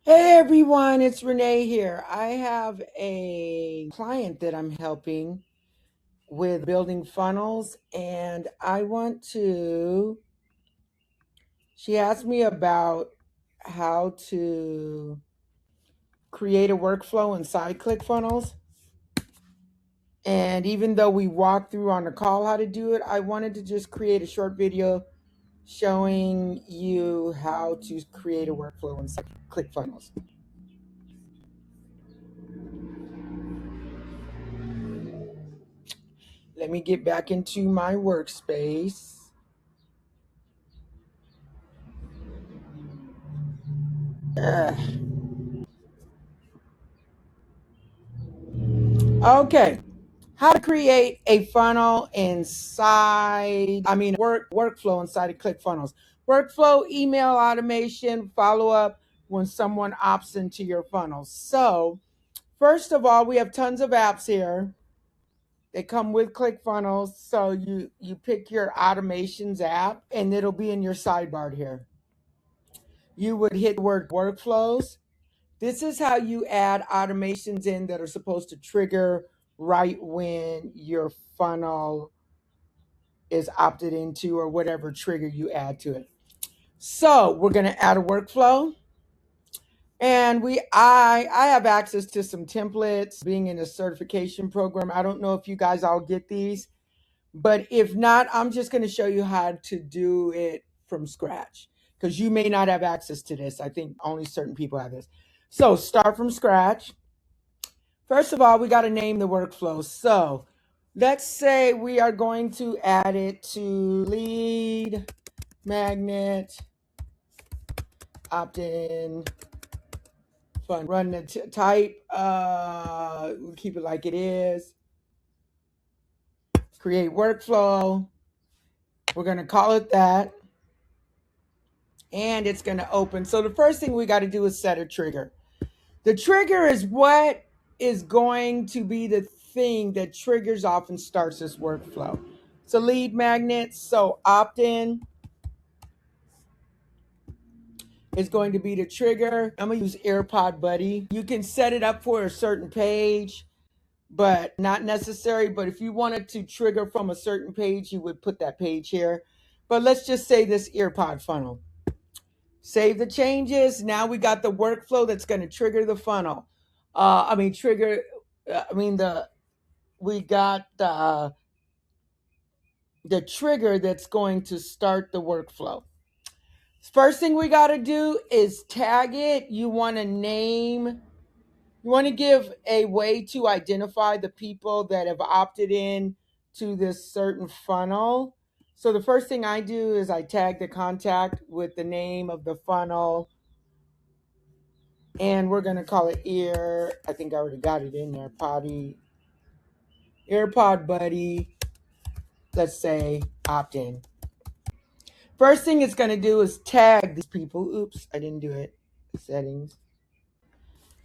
Hey everyone, it's Renee here. I have a client that I'm helping with building funnels, and she asked me about how to create a workflow inside ClickFunnels. And even though we walked through on the call how to do it, I wanted to just create a short video showing you how to create a workflow inside ClickFunnels. Let me get back into my workspace. Ugh. Okay. How to create a funnel workflow inside of ClickFunnels. Workflow, email automation, follow up when someone opts into your funnel. So, first of all, we have tons of apps here. They come with ClickFunnels. So you pick your automations app and it'll be in your sidebar here. You would hit the word workflows. This is how you add automations in that are supposed to trigger right when your funnel is opted into or whatever trigger you add to it. So we're going to add a workflow. And I have access to some templates being in a certification program. I don't know if you guys all get these, but if not, I'm just going to show you how to do it from scratch because you may not have access to this. I think only certain people have this. So start from scratch. First of all, we got to name the workflow. So let's say we are going to add it to lead magnet opt-in fun. Run the type. We'll keep it like it is. Create workflow. We're going to call it that. And it's going to open. So the first thing we got to do is set a trigger. The trigger is what is going to be the thing that triggers off and starts this workflow. So lead magnet, so opt-in is going to be the trigger. I'm going to use AirPod Buddy. You can set it up for a certain page, but not necessary. But if you wanted to trigger from a certain page, you would put that page here. But let's just say this earpod funnel. Save the changes. Now we got the workflow that's going to trigger the funnel. We got the trigger that's going to start the workflow. First thing we got to do is tag it. You want to give a way to identify the people that have opted in to this certain funnel. So the first thing I do is I tag the contact with the name of the funnel. And we're going to call it I think I already got it in there. AirPod Buddy. Let's say opt in. First thing it's going to do is tag these people. Oops, I didn't do it. Settings.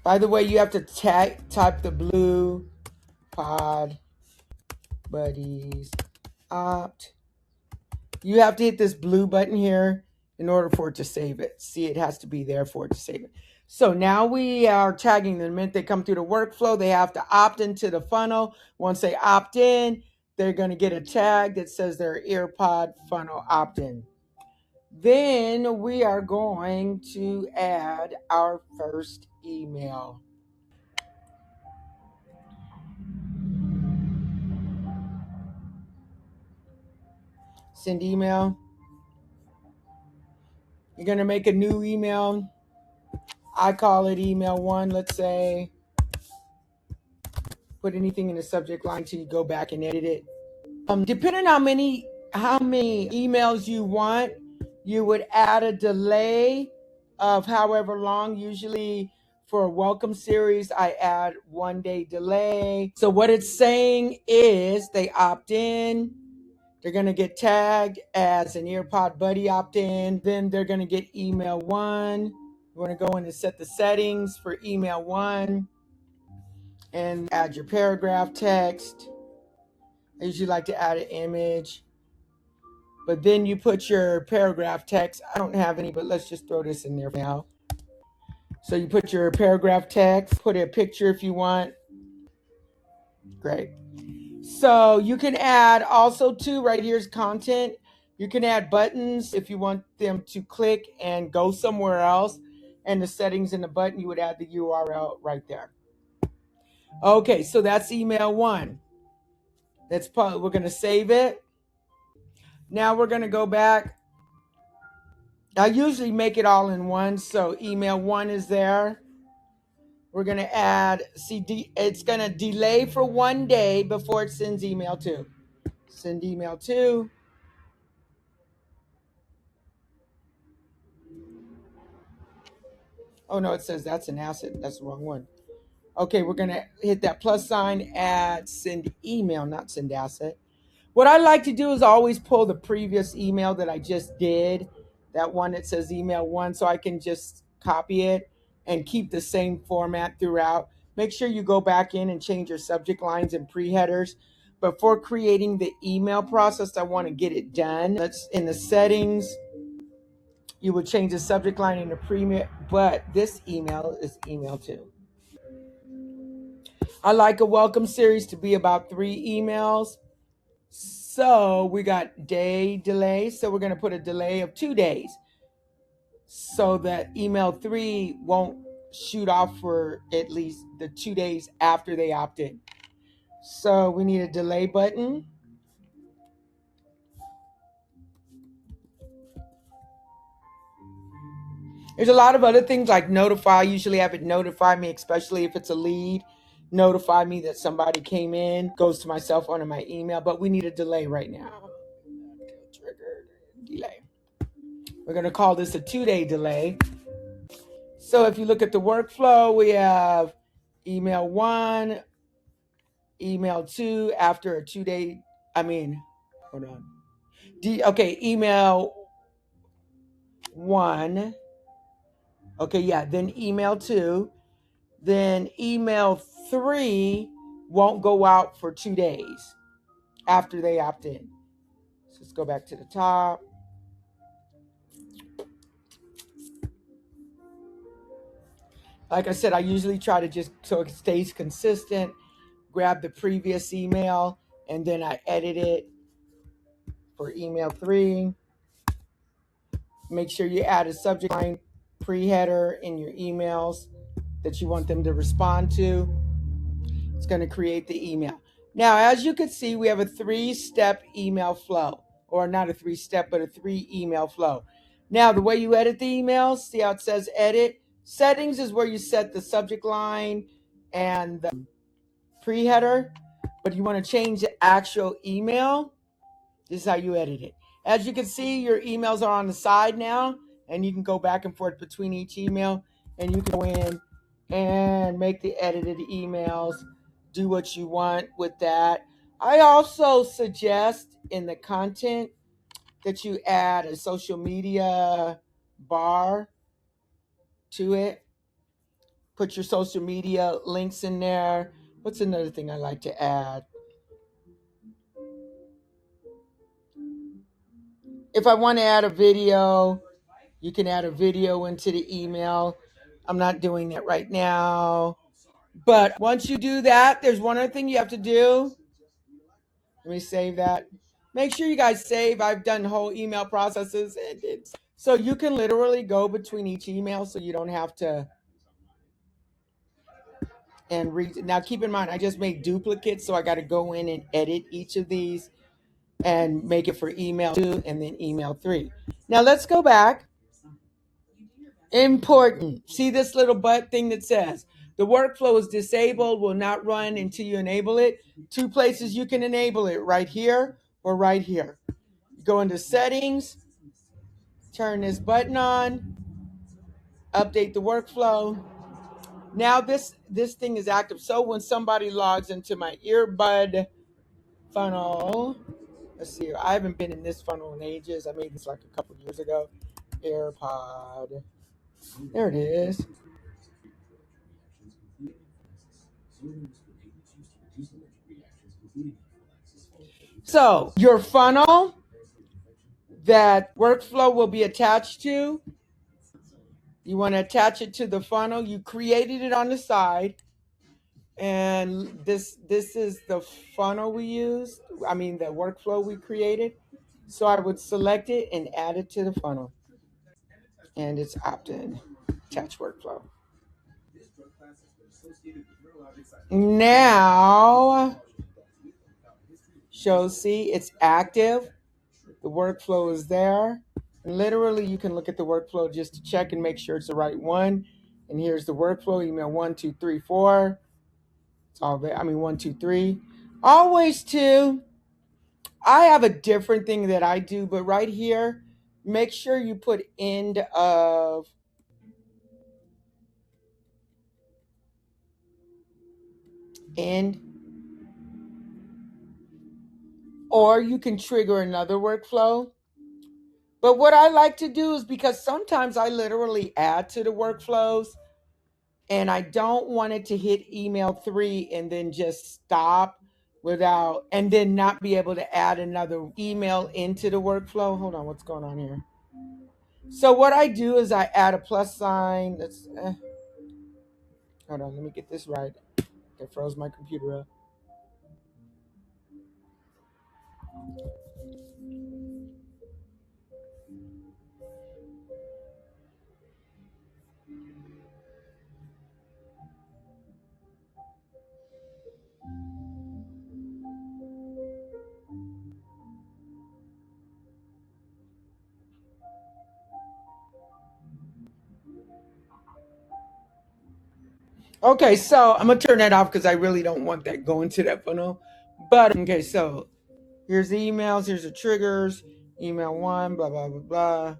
By the way, you have to type the blue pod buddies opt. You have to hit this blue button here in order for it to save it. See, it has to be there for it to save it. So now we are tagging them. The minute they come through the workflow, they have to opt into the funnel. Once they opt in, they're going to get a tag that says their earpod funnel opt in. Then we are going to add our first email. Send email. You're going to make a new email. I call it email 1, let's say. Put anything in the subject line till you go back and edit it. Depending on how many emails you want, you would add a delay of however long. Usually for a welcome series, I add 1 day delay. So what it's saying is they opt in. They're going to get tagged as an earpod buddy opt in. Then they're going to get email 1. You want to go in and set the settings for email 1 and add your paragraph text. I usually like to add an image. But then you put your paragraph text. I don't have any, but let's just throw this in there for now. So you put your paragraph text, put a picture if you want. Great. So you can add also too, right here's content. You can add buttons if you want them to click and go somewhere else. And the settings in the button, you would add the URL right there. Okay, so that's email one. We're going to save it. Now we're going to go back. I usually make it all in one. So email one is there. We're going to add, it's going to delay for 1 day before it sends email two. Send email two. Oh no, it says that's an asset. That's the wrong one. Okay, we're going to hit that plus sign, add send email, not send asset. What I like to do is always pull the previous email that I just did, that one that says email one, so I can just copy it and keep the same format throughout. Make sure you go back in and change your subject lines and pre-headers. Before creating the email process, I want to get it done. That's in the settings. You would change the subject line in the pre, but this email is email two. I like a welcome series to be about 3 emails. So we got day delay. So we're going to put a delay of 2 days so that email 3 won't shoot off for at least the 2 days after they opt in. So we need a delay button. There's a lot of other things like notify. I usually have it notify me, especially if it's a lead. Notify me that somebody came in, goes to my cell phone and my email, but we need a delay right now. Triggered delay. We're going to call this a 2-day delay. So if you look at the workflow, we have email one, email two after a 2-day, hold on. Okay, email one. Okay, yeah, then email two. Then email three won't go out for 2 days after they opt in. So let's go back to the top. Like I said, I usually try to just, so it stays consistent, grab the previous email, and then I edit it for email three. Make sure you add a subject line pre-header in your emails that you want them to respond to. It's going to create the email. Now, as you can see, we have a 3-step email flow, or not a 3-step, but a 3 email flow. Now, the way you edit the emails, see how it says edit? Settings is where you set the subject line and the pre-header, but you want to change the actual email. This is how you edit it. As you can see, your emails are on the side now, and you can go back and forth between each email, and you can go in and make the edited emails, do what you want with that. I also suggest in the content that you add a social media bar to it. Put your social media links in there. What's another thing I like to add? If I want to add a video, you can add a video into the email. I'm not doing that right now. But once you do that, there's one other thing you have to do. Let me save that. Make sure you guys save. I've done whole email processes. So you can literally go between each email so you don't have to and read. Now keep in mind, I just made duplicates, so I got to go in and edit each of these and make it for email 2 and then email 3. Now let's go back. Important. See this little but thing that says the workflow is disabled, will not run until you enable it. 2 places you can enable it, right here or right here. Go into settings, turn this button on, update the workflow. Now this thing is active. So when somebody logs into my earbud funnel, let's see, I haven't been in this funnel in ages. I made this like a couple years ago. AirPod. There it is. So your funnel that workflow will be attached to You want to attach it to the funnel. You created it on the side. And this is the funnel we used. I mean, the workflow we created. So I would select it and add it to the funnel. And it's opt-in, attach workflow. Now, see, it's active. The workflow is there. And literally, you can look at the workflow just to check and make sure it's the right one. And here's the workflow, email 1, 2, 3, 4. It's all there. I mean, 1, 2, 3. Always 2. I have a different thing that I do, but right here, make sure you put end of end, or you can trigger another workflow. But what I like to do is, because sometimes I literally add to the workflows and I don't want it to hit email 3 and then just stop without, and then not be able to add another email into the workflow. Hold on, what's going on here? So what I do is I add a plus sign. Hold on, let me get this right. I froze my computer up. Okay, so I'm gonna turn that off because I really don't want that going to that funnel. But okay, so here's the emails, here's the triggers, email 1, blah blah blah blah.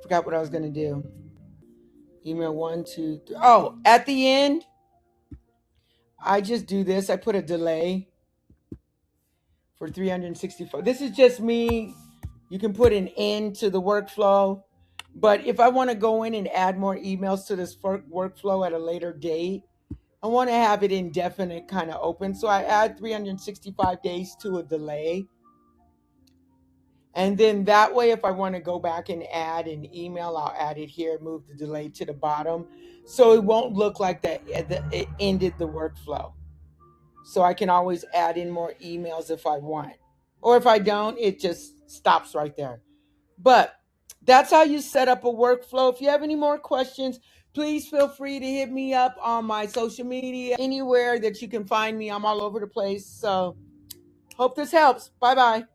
Forgot what I was gonna do. Email 1, 2, 3. Oh, at the end, I just do this. I put a delay for 364. This is just me. You can put an end to the workflow. But if I want to go in and add more emails to this workflow at a later date, I want to have it indefinite kind of open. So I add 365 days to a delay. And then that way, if I want to go back and add an email, I'll add it here, move the delay to the bottom. So it won't look like that it ended the workflow. So I can always add in more emails if I want. Or if I don't, it just stops right there. But that's how you set up a workflow. If you have any more questions, please feel free to hit me up on my social media, anywhere that you can find me. I'm all over the place. So hope this helps. Bye-bye.